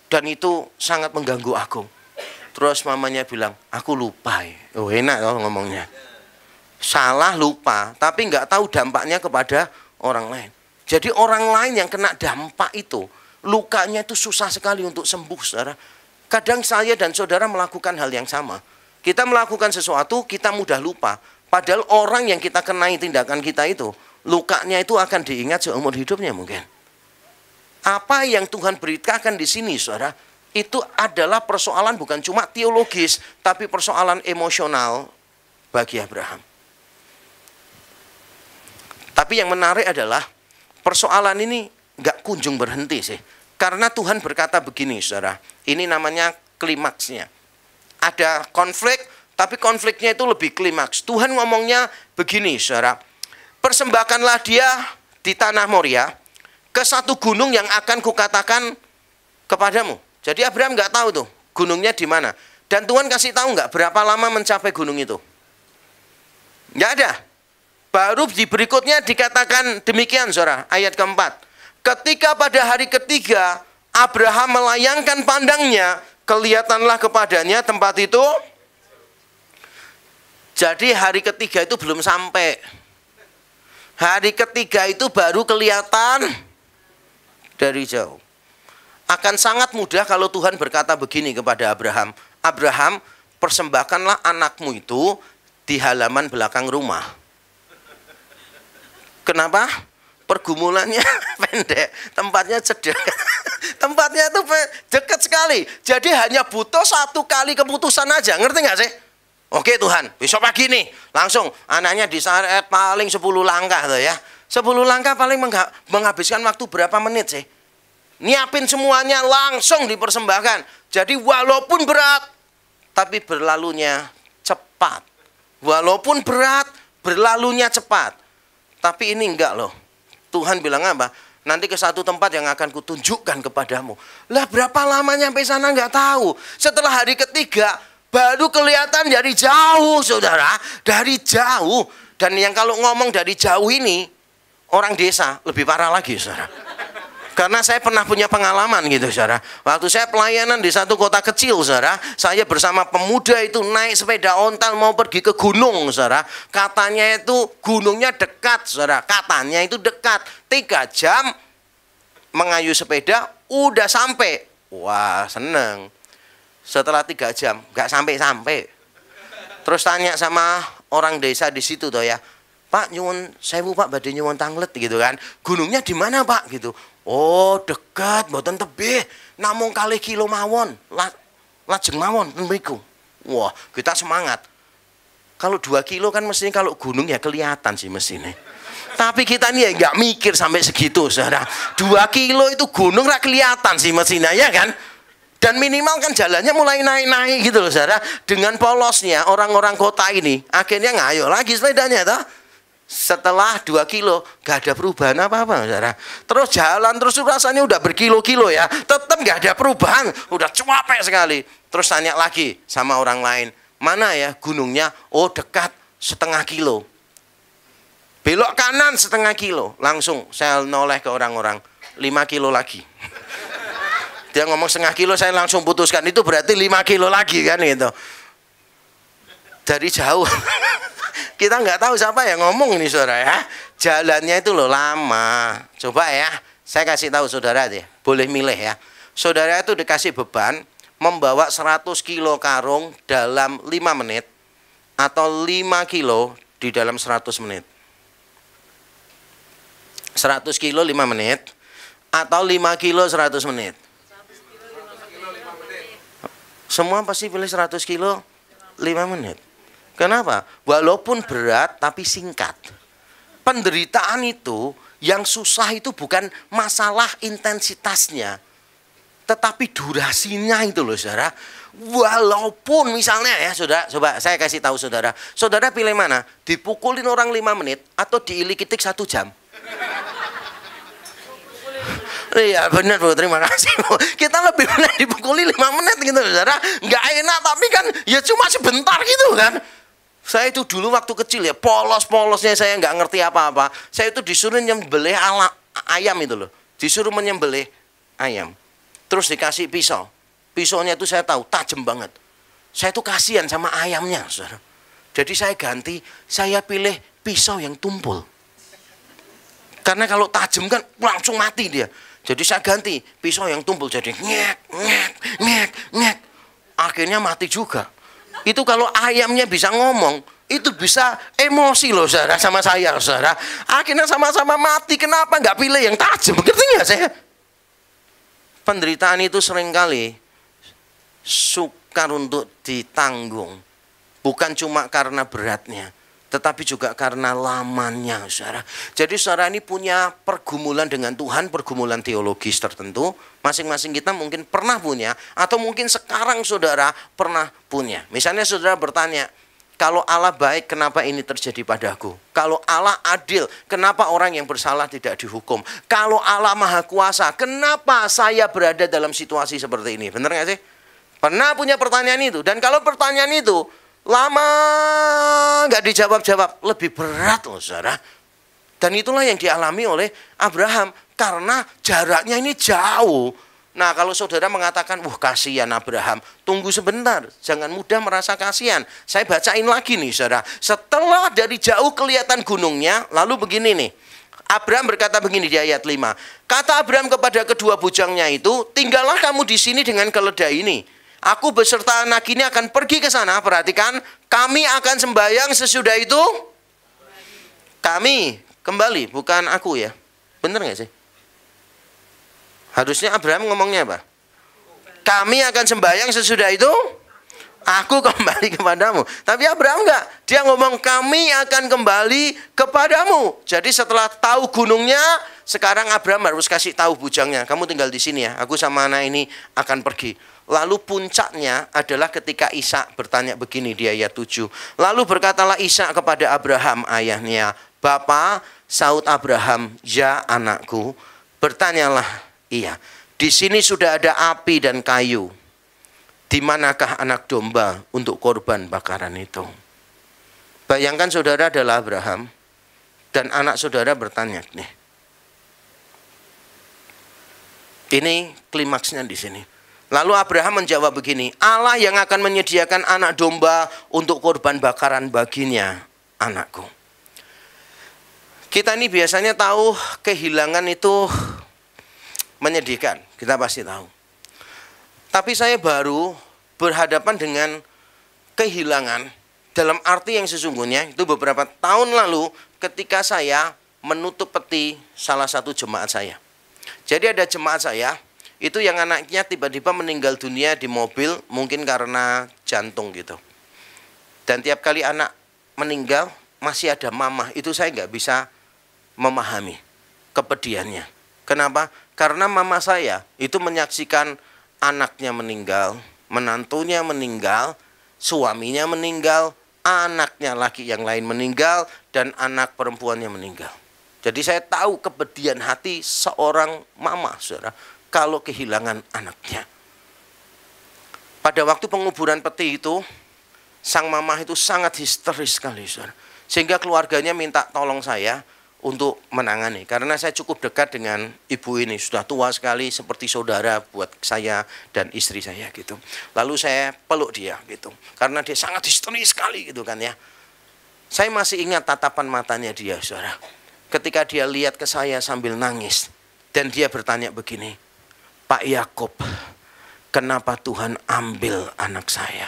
Dan itu sangat mengganggu aku. Terus mamanya bilang, aku lupa. Enak loh ngomongnya. Salah lupa, tapi nggak tahu dampaknya kepada orang lain. Jadi orang lain yang kena dampak itu, lukanya itu susah sekali untuk sembuh, saudara. Kadang saya dan saudara melakukan hal yang sama. Kita melakukan sesuatu, kita mudah lupa. Padahal orang yang kita kenai tindakan kita itu, lukanya itu akan diingat seumur hidupnya mungkin. Apa yang Tuhan beritakan di sini, saudara, itu adalah persoalan bukan cuma teologis, tapi persoalan emosional bagi Abraham. Tapi yang menarik adalah, persoalan ini nggak kunjung berhenti sih. Karena Tuhan berkata begini, saudara, ini namanya klimaksnya. Ada konflik, tapi konfliknya itu lebih klimaks. Tuhan ngomongnya begini, saudara. Persembahkanlah dia di tanah Moria ke satu gunung yang akan kukatakan kepadamu. Jadi Abraham nggak tahu tuh gunungnya di mana. Dan Tuhan kasih tahu nggak berapa lama mencapai gunung itu? Nggak ada. Baru di berikutnya dikatakan demikian, saudara. Ayat keempat. Ketika pada hari ketiga Abraham melayangkan pandangnya, kelihatanlah kepadanya tempat itu. Jadi hari ketiga itu belum sampai. Hari ketiga itu baru kelihatan dari jauh. Akan sangat mudah kalau Tuhan berkata begini kepada Abraham. Abraham, persembahkanlah anakmu itu di halaman belakang rumah. Kenapa? Pergumulannya pendek, tempatnya cedek. Tempatnya itu dekat sekali. Jadi hanya butuh satu kali keputusan aja. Ngerti nggak sih? Oke Tuhan, besok pagi nih langsung anaknya diseret paling 10 langkah tuh ya. 10 langkah paling menghabiskan waktu berapa menit sih? Nyiapin semuanya langsung dipersembahkan. Jadi walaupun berat, tapi berlalunya cepat. Walaupun berat, berlalunya cepat. Tapi ini enggak loh. Tuhan bilang apa? Nanti ke satu tempat yang akan kutunjukkan kepadamu. Lah berapa lama nyampe sana enggak tahu. Setelah hari ketiga, baru kelihatan dari jauh, saudara. Dari jauh. Dan yang kalau ngomong dari jauh ini, orang desa lebih parah lagi, saudara. Karena saya pernah punya pengalaman gitu, saudara. Waktu saya pelayanan di satu kota kecil, saudara, saya bersama pemuda itu naik sepeda ontel mau pergi ke gunung, saudara. Katanya itu gunungnya dekat, saudara. Katanya itu dekat. 3 jam mengayuh sepeda, udah sampai. Wah, seneng. Setelah 3 jam, nggak sampai-sampai. Terus tanya sama orang desa di situ toh ya. Pak, nyuwun sewu Pak, badhe nyuwun tanglet gitu kan. Gunungnya di mana Pak gitu. Oh, dekat, mboten tebih. Namung kalih kilo mawon. Lajeng mawon mriku. Wah, kita semangat. Kalau 2 kilo kan mestinya kalau gunung ya kelihatan sih mestinya. Tapi kita ini ya nggak mikir sampai segitu, saudara. 2 kilo itu gunung nggak kelihatan sih mestinya ya kan. Dan minimal kan jalannya mulai naik-naik gitu loh, saudara. Dengan polosnya orang-orang kota ini akhirnya ngayo lagi sepedanya toh. Setelah 2 kilo gak ada perubahan apa-apa, saudara. Terus jalan terus rasanya udah berkilo-kilo ya, tetap gak ada perubahan, udah capek sekali. Terus tanya lagi sama orang lain, mana ya gunungnya? Oh, dekat, 0,5 kilo. Belok kanan 0,5 kilo. Langsung saya noleh ke orang-orang, 5 kilo lagi. Dia ngomong 0,5 kilo, saya langsung putuskan itu berarti 5 kilo lagi kan gitu. Dari jauh. Kita nggak tahu siapa yang ngomong ini, saudara ya. Jalannya itu loh lama. Coba ya, saya kasih tahu saudara deh. Boleh milih ya. Saudara itu dikasih beban membawa 100 kilo karung dalam 5 menit atau 5 kilo di dalam 100 menit. 100 kilo 5 menit atau 5 kilo 100 menit. Semua pasti pilih 100 kilo 5 menit. Kenapa? Walaupun berat tapi singkat. Penderitaan itu yang susah itu bukan masalah intensitasnya, tetapi durasinya itu loh, saudara. Walaupun misalnya ya, saudara, coba saya kasih tahu saudara. Saudara pilih mana? Dipukulin orang 5 menit atau diilik-ilik 1 jam? Iya benar Bu, terima kasih Bu. Kita lebih benar dipukuli 5 menit gitu, saudara. Nggak enak tapi kan ya cuma sebentar gitu kan. Saya itu dulu waktu kecil ya, polos-polosnya saya nggak ngerti apa-apa. Saya itu disuruh nyembelih ayam itu loh. Disuruh menyembelih ayam. Terus dikasih pisau. Pisaunya itu saya tahu, tajam banget. Saya itu kasihan sama ayamnya, saudara. Jadi saya ganti, saya pilih pisau yang tumpul. Karena kalau tajam kan langsung mati dia. Jadi saya ganti pisau yang tumpul. Jadi ngek, ngek, ngek, ngek. Akhirnya mati juga. Itu kalau ayamnya bisa ngomong, itu bisa emosi loh, saudara, sama saya, saudara. Akhirnya sama-sama mati. Kenapa nggak pilih yang tajam? Ngerti nggak saya? Penderitaan itu seringkali sukar untuk ditanggung. Bukan cuma karena beratnya, tetapi juga karena lamanya, saudara. Jadi saudara ini punya pergumulan dengan Tuhan, pergumulan teologis tertentu. Masing-masing kita mungkin pernah punya, atau mungkin sekarang saudara pernah punya. Misalnya saudara bertanya, kalau Allah baik, kenapa ini terjadi padaku? Kalau Allah adil, kenapa orang yang bersalah tidak dihukum? Kalau Allah maha kuasa, kenapa saya berada dalam situasi seperti ini? Benar nggak sih? Pernah punya pertanyaan itu. Dan kalau pertanyaan itu lama nggak dijawab-jawab, lebih berat loh, saudara. Dan itulah yang dialami oleh Abraham. Karena jaraknya ini jauh. Nah kalau saudara mengatakan, wah kasihan Abraham, tunggu sebentar, jangan mudah merasa kasihan. Saya bacain lagi nih, saudara. Setelah dari jauh kelihatan gunungnya, lalu begini nih. Abraham berkata begini di ayat 5. Kata Abraham kepada kedua bujangnya itu, tinggallah kamu di sini dengan keledai ini. Aku beserta anak ini akan pergi ke sana. Perhatikan, kami akan sembahyang sesudah itu. Kami kembali, bukan aku ya. Bener nggak sih? Harusnya Abraham ngomongnya apa? Kami akan sembahyang sesudah itu. Aku kembali kepadamu. Tapi Abraham enggak. Dia ngomong kami akan kembali kepadamu. Jadi setelah tahu gunungnya, sekarang Abraham harus kasih tahu bujangnya. Kamu tinggal di sini ya. Aku sama anak ini akan pergi. Lalu puncaknya adalah ketika Ishak bertanya begini di ayat 7. Lalu berkatalah Ishak kepada Abraham ayahnya. Bapa, saud Abraham, ya anakku. Bertanyalah, iya. Di sini sudah ada api dan kayu. Di manakah anak domba untuk korban bakaran itu? Bayangkan saudara adalah Abraham. Dan anak saudara bertanya nih. Ini klimaksnya di sini. Lalu Abraham menjawab begini. Allah yang akan menyediakan anak domba untuk korban bakaran baginya, anakku. Kita ini biasanya tahu kehilangan itu menyedihkan. Kita pasti tahu. Tapi saya baru berhadapan dengan kehilangan dalam arti yang sesungguhnya itu beberapa tahun lalu ketika saya menutup peti salah satu jemaat saya. Jadi ada jemaat saya itu yang anaknya tiba-tiba meninggal dunia di mobil mungkin karena jantung gitu. Dan tiap kali anak meninggal masih ada mama, itu saya nggak bisa memahami kepedihannya. Kenapa? Karena mama saya itu menyaksikan anaknya meninggal, menantunya meninggal, suaminya meninggal, anaknya laki yang lain meninggal, dan anak perempuannya meninggal. Jadi saya tahu kepedihan hati seorang mama, saudara, kalau kehilangan anaknya. Pada waktu penguburan peti itu, sang mama itu sangat histeris sekali, saudara. Sehingga keluarganya minta tolong saya untuk menangani. Karena saya cukup dekat dengan ibu ini. Sudah tua sekali seperti saudara buat saya dan istri saya gitu. Lalu saya peluk dia gitu. Karena dia sangat histeris sekali gitu kan ya. Saya masih ingat tatapan matanya dia, saudara. Ketika dia lihat ke saya sambil nangis. Dan dia bertanya begini. Pak Yakob, kenapa Tuhan ambil anak saya?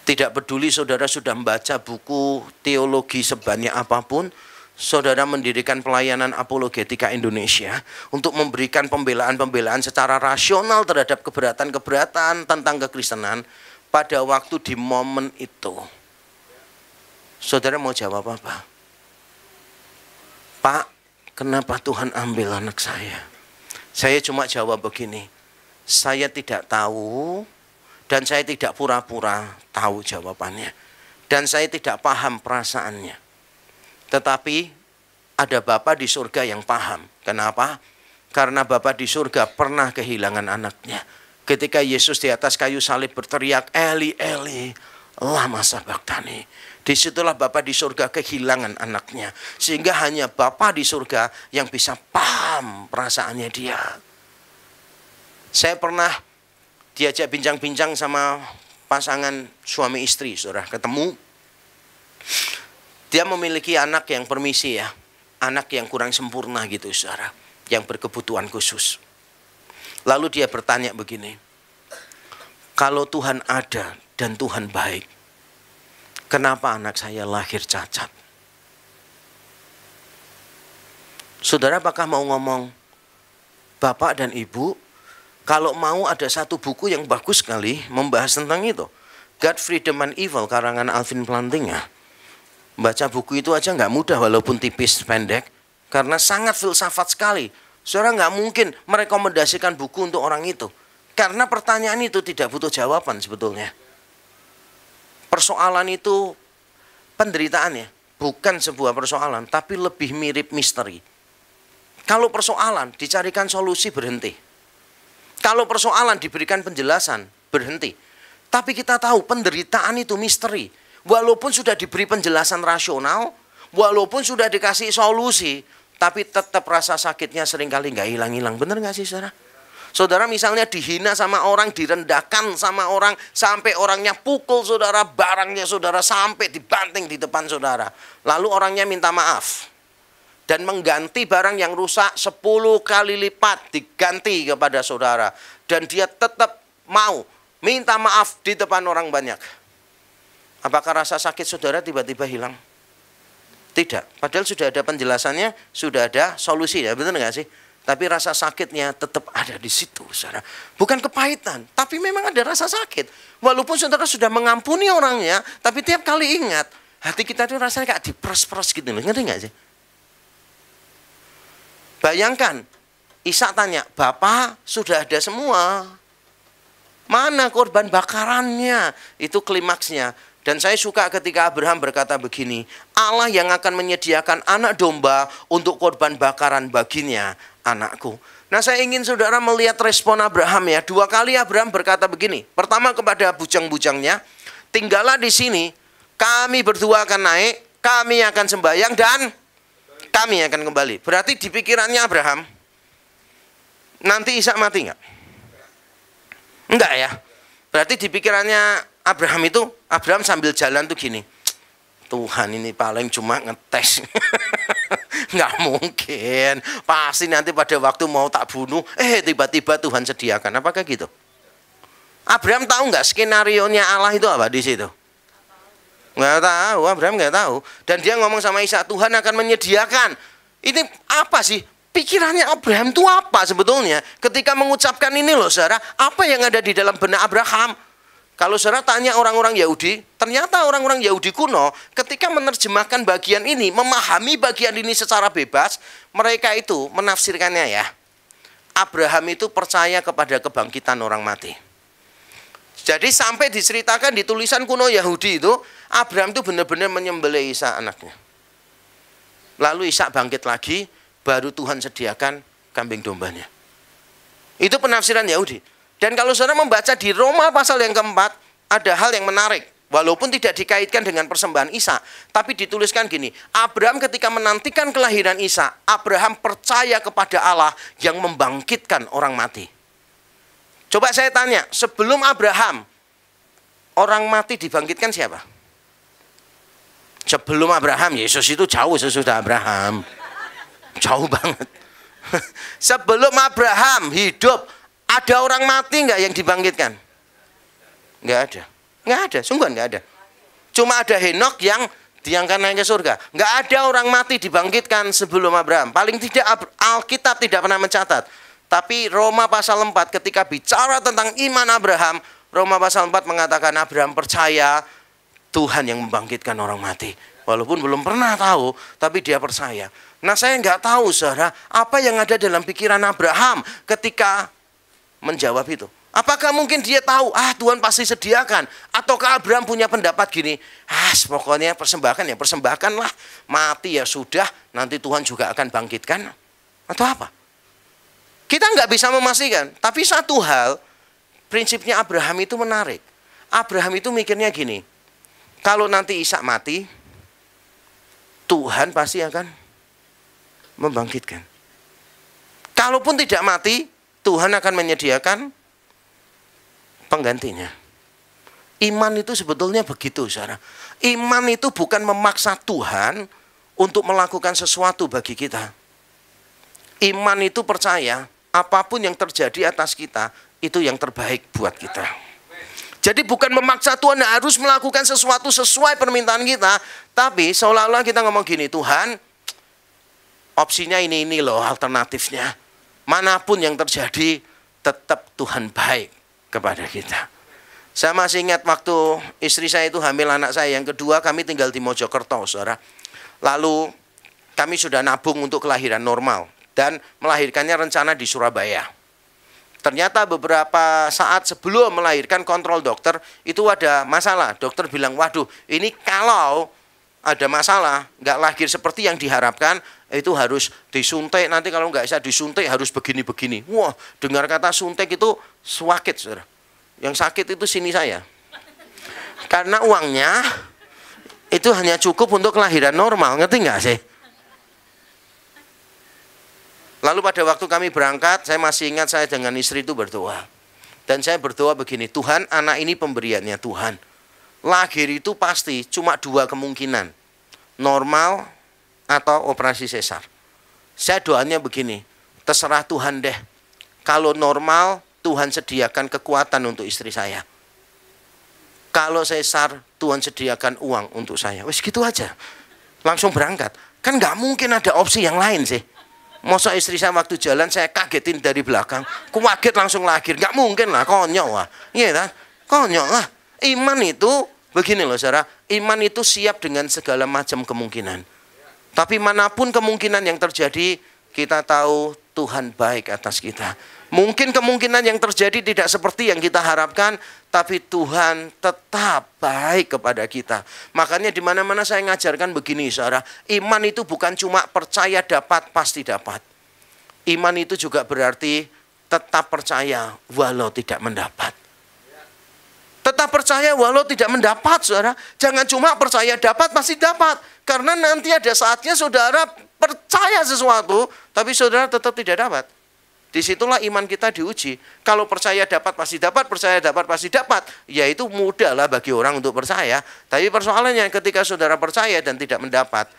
Tidak peduli saudara sudah membaca buku teologi sebanyak apapun, saudara mendirikan pelayanan apologetika Indonesia untuk memberikan pembelaan-pembelaan secara rasional terhadap keberatan-keberatan tentang kekristenan. Pada waktu di momen itu, saudara mau jawab apa? Pak, kenapa Tuhan ambil anak saya? Saya cuma jawab begini, saya tidak tahu. Dan saya tidak pura-pura tahu jawabannya. Dan saya tidak paham perasaannya. Tetapi ada Bapa di surga yang paham. Kenapa? Karena Bapa di surga pernah kehilangan anaknya. Ketika Yesus di atas kayu salib berteriak, Eli, Eli, lama sabachthani. Disitulah Bapa di surga kehilangan anaknya. Sehingga hanya Bapa di surga yang bisa paham perasaannya dia. Saya pernah diajak bincang-bincang sama pasangan suami istri, saudara, ketemu. Dia memiliki anak yang permisi ya, anak yang kurang sempurna gitu, saudara, yang berkebutuhan khusus. Lalu dia bertanya begini, kalau Tuhan ada dan Tuhan baik, kenapa anak saya lahir cacat? Saudara, apakah mau ngomong, Bapak dan Ibu, kalau mau ada satu buku yang bagus sekali membahas tentang itu. God, Freedom and Evil karangan Alvin Plantinga. Baca buku itu aja nggak mudah walaupun tipis pendek. Karena sangat filsafat sekali. Saudara nggak mungkin merekomendasikan buku untuk orang itu. Karena pertanyaan itu tidak butuh jawaban sebetulnya. Persoalan itu penderitaannya bukan sebuah persoalan. Tapi lebih mirip misteri. Kalau persoalan dicarikan solusi berhenti. Kalau persoalan diberikan penjelasan, berhenti. Tapi kita tahu penderitaan itu misteri. Walaupun sudah diberi penjelasan rasional, walaupun sudah dikasih solusi, tapi tetap rasa sakitnya seringkali nggak hilang-hilang. Benar nggak sih, saudara? Saudara misalnya dihina sama orang, direndahkan sama orang, sampai orangnya pukul saudara, barangnya saudara sampai dibanting di depan saudara. Lalu orangnya minta maaf. Dan mengganti barang yang rusak 10 kali lipat diganti kepada saudara. Dan dia tetap mau minta maaf di depan orang banyak. Apakah rasa sakit saudara tiba-tiba hilang? Tidak. Padahal sudah ada penjelasannya, sudah ada solusi ya, betul nggak sih? tapi rasa sakitnya tetap ada di situ, saudara. Bukan kepahitan, tapi memang ada rasa sakit. Walaupun saudara sudah mengampuni orangnya, tapi tiap kali ingat, hati kita itu rasanya kayak diperes-peres gitu. Ngerti nggak sih? Bayangkan, Ishak tanya, Bapak sudah ada semua. Mana korban bakarannya? Itu klimaksnya. Dan saya suka ketika Abraham berkata begini, Allah yang akan menyediakan anak domba untuk korban bakaran baginya, anakku. Nah, saya ingin saudara melihat respon Abraham ya. 2 kali Abraham berkata begini. Pertama kepada bujang-bujangnya, tinggallah di sini, kami berdua akan naik, kami akan sembahyang dan kami akan kembali. Berarti di pikirannya Abraham, nanti Ishak mati enggak? Enggak ya. Berarti di pikirannya Abraham sambil jalan tuh gini, Tuhan ini paling cuma ngetes. Nggak mungkin. Pasti nanti pada waktu mau tak bunuh, tiba-tiba Tuhan sediakan. Apakah gitu? Abraham tahu nggak skenario-nya Allah itu apa di situ? Nggak tahu, Abraham nggak tahu. Dan dia ngomong sama Ishak, Tuhan akan menyediakan. Ini apa sih? Pikirannya Abraham itu apa sebetulnya? Ketika mengucapkan ini loh saudara, apa yang ada di dalam benak Abraham? Kalau saudara tanya orang-orang Yahudi, ternyata orang-orang Yahudi kuno ketika menerjemahkan bagian ini, memahami bagian ini secara bebas, mereka itu menafsirkannya ya. Abraham itu percaya kepada kebangkitan orang mati. Jadi sampai diceritakan di tulisan kuno Yahudi itu, Abraham itu benar-benar menyembelih Ishak anaknya. Lalu Ishak bangkit lagi, baru Tuhan sediakan kambing dombanya. Itu penafsiran Yahudi. Dan kalau saudara membaca di Roma pasal yang keempat, ada hal yang menarik. Walaupun tidak dikaitkan dengan persembahan Ishak, tapi dituliskan gini, Abraham ketika menantikan kelahiran Ishak, Abraham percaya kepada Allah yang membangkitkan orang mati. Coba saya tanya, sebelum Abraham, orang mati dibangkitkan siapa? Sebelum Abraham, Yesus itu jauh sesudah Abraham. Jauh banget. Sebelum Abraham hidup, ada orang mati nggak yang dibangkitkan? Nggak ada. Nggak ada, sungguh nggak ada. Cuma ada Henok yang diangkat naik ke surga. Nggak ada orang mati dibangkitkan sebelum Abraham. Paling tidak Alkitab tidak pernah mencatat. Tapi Roma pasal 4 ketika bicara tentang iman Abraham, Roma pasal 4 mengatakan Abraham percaya Tuhan yang membangkitkan orang mati. Walaupun belum pernah tahu, tapi dia percaya. Nah, saya nggak tahu saudara, apa yang ada dalam pikiran Abraham ketika menjawab itu. Apakah mungkin dia tahu, Tuhan pasti sediakan. Ataukah Abraham punya pendapat gini, pokoknya persembahkan ya persembahkanlah. Mati ya sudah, nanti Tuhan juga akan bangkitkan. Atau apa? Kita nggak bisa memastikan. Tapi satu hal, prinsipnya Abraham itu menarik. Abraham itu mikirnya gini, kalau nanti Ishak mati, Tuhan pasti akan membangkitkan. Kalaupun tidak mati, Tuhan akan menyediakan penggantinya. Iman itu sebetulnya begitu, saudara. Iman itu bukan memaksa Tuhan untuk melakukan sesuatu bagi kita. Iman itu percaya apapun yang terjadi atas kita, itu yang terbaik buat kita. Jadi bukan memaksa Tuhan harus melakukan sesuatu sesuai permintaan kita, tapi seolah-olah kita ngomong gini, Tuhan, opsinya ini loh, alternatifnya. Manapun yang terjadi, tetap Tuhan baik kepada kita. Saya masih ingat waktu istri saya itu hamil anak saya yang kedua, kami tinggal di Mojokerto, saudara. Lalu kami sudah nabung untuk kelahiran normal dan melahirkannya rencana di Surabaya. Ternyata beberapa saat sebelum melahirkan kontrol dokter itu ada masalah. Dokter bilang, waduh ini kalau ada masalah, nggak lahir seperti yang diharapkan, itu harus disuntik. Nanti kalau nggak bisa disuntik harus begini-begini. Wah, dengar kata suntik itu sakit, saudara. Yang sakit itu sini saya. Karena uangnya itu hanya cukup untuk kelahiran normal, ngerti nggak sih? Lalu pada waktu kami berangkat, saya masih ingat saya dengan istri itu berdoa. Dan saya berdoa begini, Tuhan, anak ini pemberiannya Tuhan. Lahir itu pasti cuma 2 kemungkinan. Normal atau operasi sesar. Saya doanya begini, terserah Tuhan deh. Kalau normal, Tuhan sediakan kekuatan untuk istri saya. Kalau sesar, Tuhan sediakan uang untuk saya. Wes gitu aja. Langsung berangkat. Kan nggak mungkin ada opsi yang lain sih. Masa istri saya waktu jalan saya kagetin dari belakang, kaget langsung lahir. Nggak mungkin lah, konyol lah. Iya kan? Konyol lah. Iman itu begini loh saudara, iman itu siap dengan segala macam kemungkinan. Tapi manapun kemungkinan yang terjadi, kita tahu Tuhan baik atas kita. Mungkin kemungkinan yang terjadi tidak seperti yang kita harapkan, tapi Tuhan tetap baik kepada kita. Makanya di mana-mana saya ngajarkan begini, saudara. Iman itu bukan cuma percaya dapat, pasti dapat. Iman itu juga berarti tetap percaya walau tidak mendapat. Tetap percaya walau tidak mendapat, saudara. Jangan cuma percaya dapat, pasti dapat. Karena nanti ada saatnya saudara percaya sesuatu, tapi saudara tetap tidak dapat. Disitulah iman kita diuji. Kalau percaya dapat pasti dapat, percaya dapat pasti dapat, ya itu mudahlah bagi orang untuk percaya. Tapi persoalannya ketika saudara percaya dan tidak mendapat,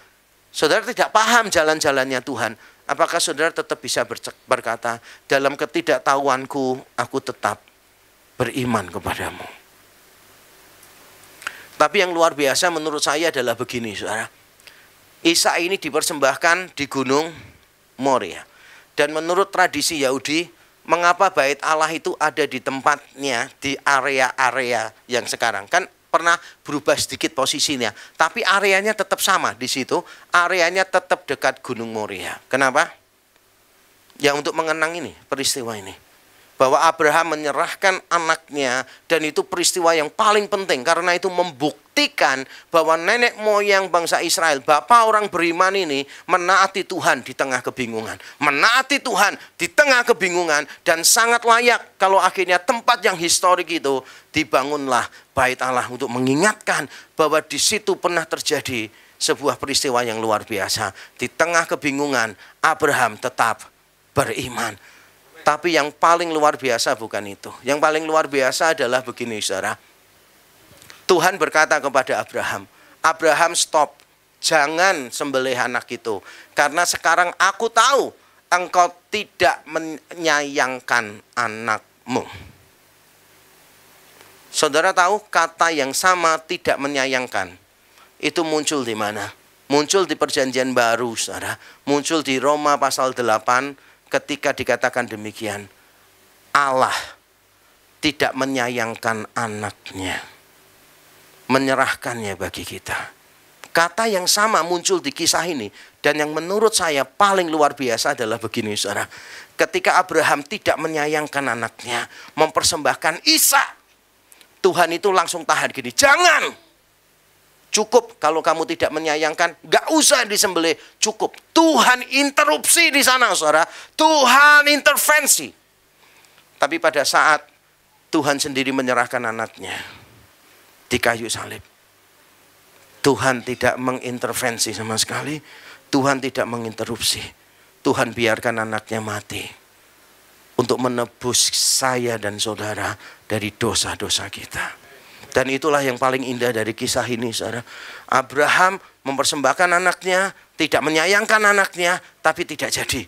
saudara tidak paham jalan-jalannya Tuhan. Apakah saudara tetap bisa berkata, dalam ketidaktahuanku aku tetap beriman kepadamu. Tapi yang luar biasa menurut saya adalah begini, saudara. Ishak ini dipersembahkan di Gunung Moria. Dan menurut tradisi Yahudi, mengapa bait Allah itu ada di tempatnya, di area-area yang sekarang. Kan pernah berubah sedikit posisinya, tapi areanya tetap sama di situ. Areanya tetap dekat Gunung Moria. Kenapa? Ya untuk mengenang ini, peristiwa ini. Bahwa Abraham menyerahkan anaknya, dan itu peristiwa yang paling penting. Karena itu membuktikan bahwa nenek moyang bangsa Israel, bapak orang beriman ini, menaati Tuhan di tengah kebingungan. Menaati Tuhan di tengah kebingungan, dan sangat layak kalau akhirnya tempat yang historik itu dibangunlah bait Allah untuk mengingatkan bahwa di situ pernah terjadi sebuah peristiwa yang luar biasa. Di tengah kebingungan, Abraham tetap beriman. Tapi yang paling luar biasa bukan itu. Yang paling luar biasa adalah begini, saudara. Tuhan berkata kepada Abraham, Abraham stop, jangan sembelih anak itu. Karena sekarang aku tahu engkau tidak menyayangkan anakmu. Saudara tahu kata yang sama tidak menyayangkan. Itu muncul di mana? Muncul di Perjanjian Baru, saudara. Muncul di Roma pasal 8. Ketika dikatakan demikian, Allah tidak menyayangkan anaknya, menyerahkannya bagi kita. Kata yang sama muncul di kisah ini. Dan yang menurut saya paling luar biasa adalah begini, saudara. Ketika Abraham tidak menyayangkan anaknya, mempersembahkan Ishak, Tuhan itu langsung tahan gini, jangan. Cukup kalau kamu tidak menyayangkan, gak usah disembelih, cukup. Tuhan interupsi di sana, saudara. Tuhan intervensi. Tapi pada saat Tuhan sendiri menyerahkan anaknya di kayu salib, Tuhan tidak mengintervensi sama sekali. Tuhan tidak menginterupsi. Tuhan biarkan anaknya mati untuk menebus saya dan saudara dari dosa-dosa kita. Dan itulah yang paling indah dari kisah ini, saudara. Abraham mempersembahkan anaknya, tidak menyayangkan anaknya, tapi tidak jadi.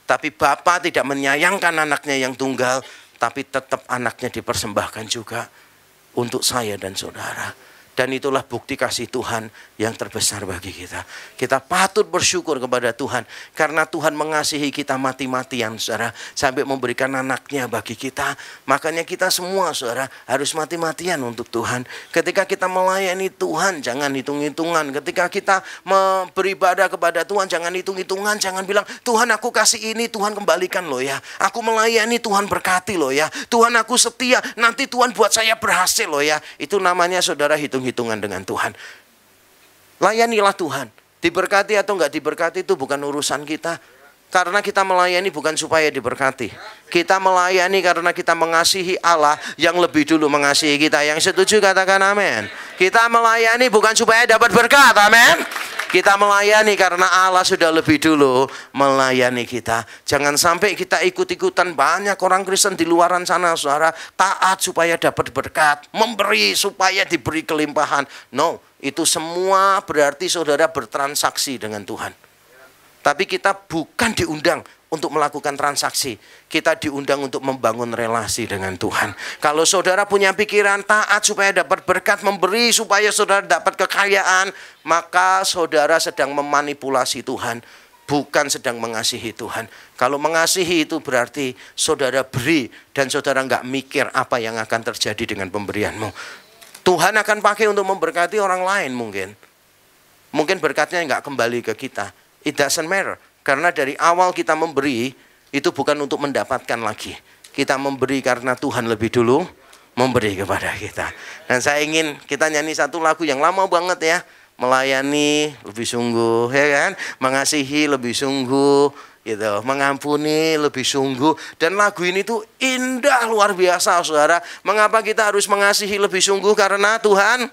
Tapi Bapa tidak menyayangkan anaknya yang tunggal, tapi tetap anaknya dipersembahkan juga untuk saya dan saudara. Dan itulah bukti kasih Tuhan yang terbesar bagi kita. Kita patut bersyukur kepada Tuhan. Karena Tuhan mengasihi kita mati-matian, saudara. Sampai memberikan anaknya bagi kita. Makanya kita semua, saudara, harus mati-matian untuk Tuhan. Ketika kita melayani Tuhan, jangan hitung-hitungan. Ketika kita beribadah kepada Tuhan, jangan hitung-hitungan. Jangan bilang, Tuhan aku kasih ini, Tuhan kembalikan loh ya. Aku melayani, Tuhan berkati loh ya. Tuhan aku setia, nanti Tuhan buat saya berhasil loh ya. Itu namanya saudara hitung-hitungan dengan Tuhan. Layanilah Tuhan. Diberkati atau enggak diberkati itu bukan urusan kita. Karena kita melayani bukan supaya diberkati. Kita melayani karena kita mengasihi Allah yang lebih dulu mengasihi kita. Yang setuju katakan amin. Kita melayani bukan supaya dapat berkat, amin. Kita melayani karena Allah sudah lebih dulu melayani kita. Jangan sampai kita ikut-ikutan banyak orang Kristen di luaran sana, saudara. Taat supaya dapat berkat. Memberi supaya diberi kelimpahan. No, itu semua berarti saudara bertransaksi dengan Tuhan. Tapi kita bukan diundang untuk melakukan transaksi. Kita diundang untuk membangun relasi dengan Tuhan. Kalau saudara punya pikiran taat supaya dapat berkat, memberi supaya saudara dapat kekayaan, maka saudara sedang memanipulasi Tuhan. bukan sedang mengasihi Tuhan. Kalau mengasihi itu berarti saudara beri dan saudara nggak mikir apa yang akan terjadi dengan pemberianmu. Tuhan akan pakai untuk memberkati orang lain mungkin. Mungkin berkatnya nggak kembali ke kita. It doesn't matter. Karena dari awal kita memberi, itu bukan untuk mendapatkan lagi. Kita memberi karena Tuhan lebih dulu memberi kepada kita. Dan saya ingin kita nyanyi satu lagu yang lama banget ya. Melayani lebih sungguh, ya kan? Mengasihi lebih sungguh, gitu. Mengampuni lebih sungguh. Dan lagu ini tuh indah luar biasa, saudara. Mengapa kita harus mengasihi lebih sungguh? Karena Tuhan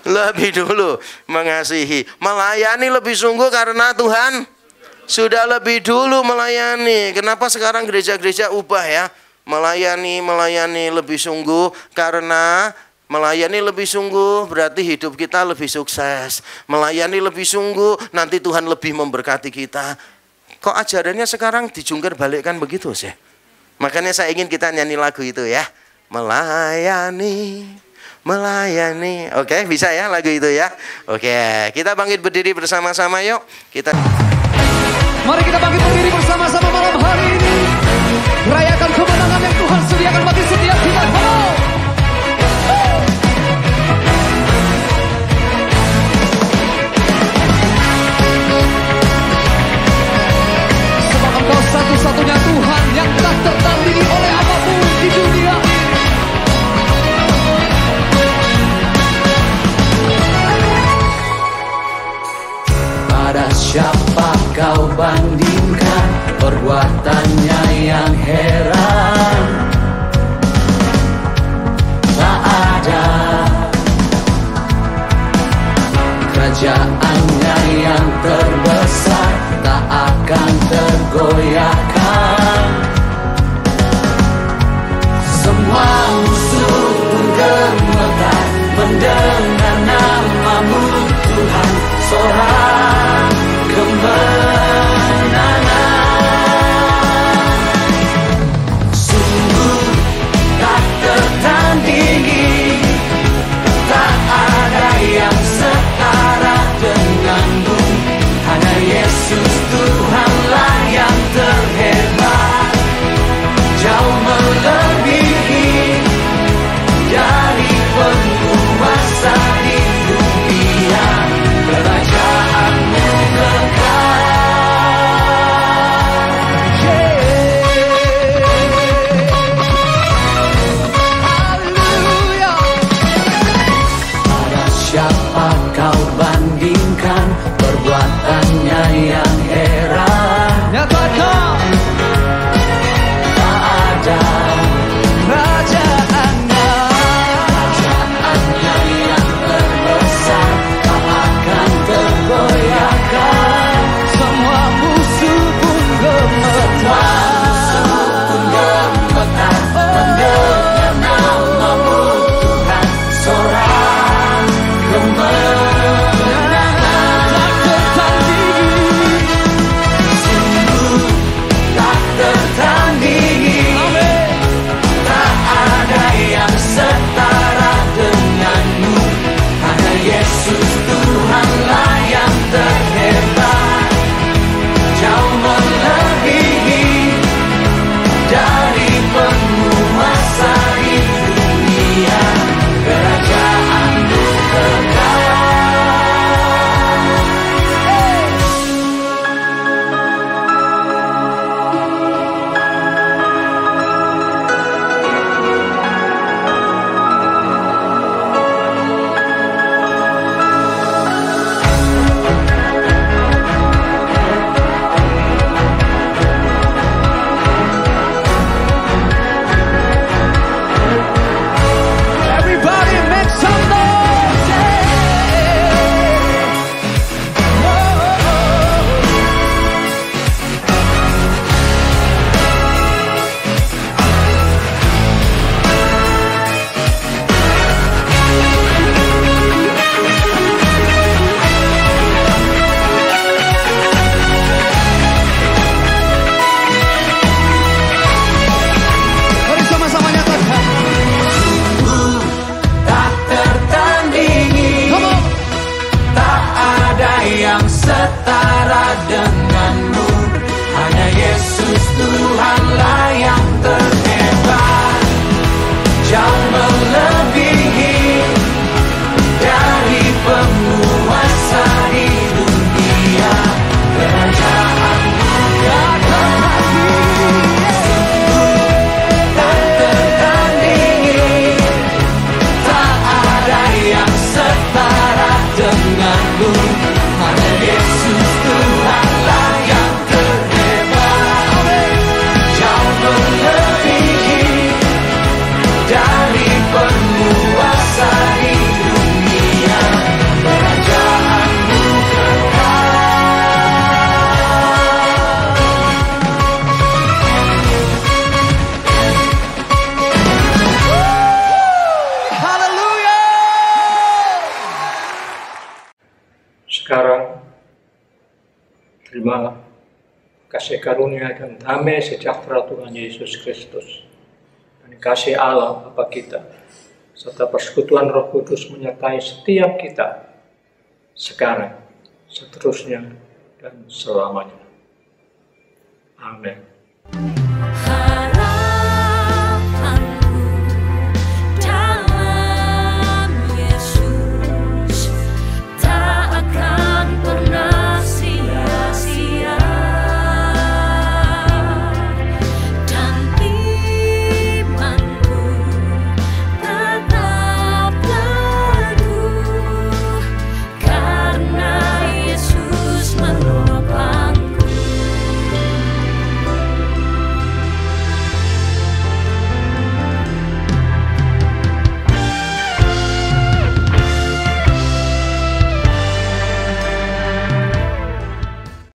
lebih dulu mengasihi. Melayani lebih sungguh karena Tuhan sudah lebih dulu melayani. Kenapa sekarang gereja-gereja ubah ya? Melayani lebih sungguh karena melayani lebih sungguh berarti hidup kita lebih sukses. Melayani lebih sungguh nanti Tuhan lebih memberkati kita. Kok ajarannya sekarang dijungkir balikkan begitu sih? Makanya saya ingin kita nyanyi lagu itu ya. Melayani. Oke, bisa ya lagu itu ya. Oke, kita bangkit berdiri bersama-sama yuk. Mari kita bangkit berdiri bersama-sama malam hari ini. Rayakan kemenangan yang Tuhan sediakan bagi setiap kita. Sebab Engkau satu-satunya Tuhan yang tak tertandingi oleh apapun di dunia ini. Pada siapa kau bandingkan perbuatannya yang heran? Tak ada kerajaannya yang terbesar, tak akan tergoyahkan. Semua musuh pun gemetar mendengar namamu Tuhan. Seorang kemenangan sungguh tak tertandingi, tak ada yang setara. menerima kasih karunia dan damai sejahtera Tuhan Yesus Kristus, dan kasih Allah Bapa kita, serta persekutuan Roh Kudus menyertai setiap kita, sekarang, seterusnya, dan selamanya. Amin.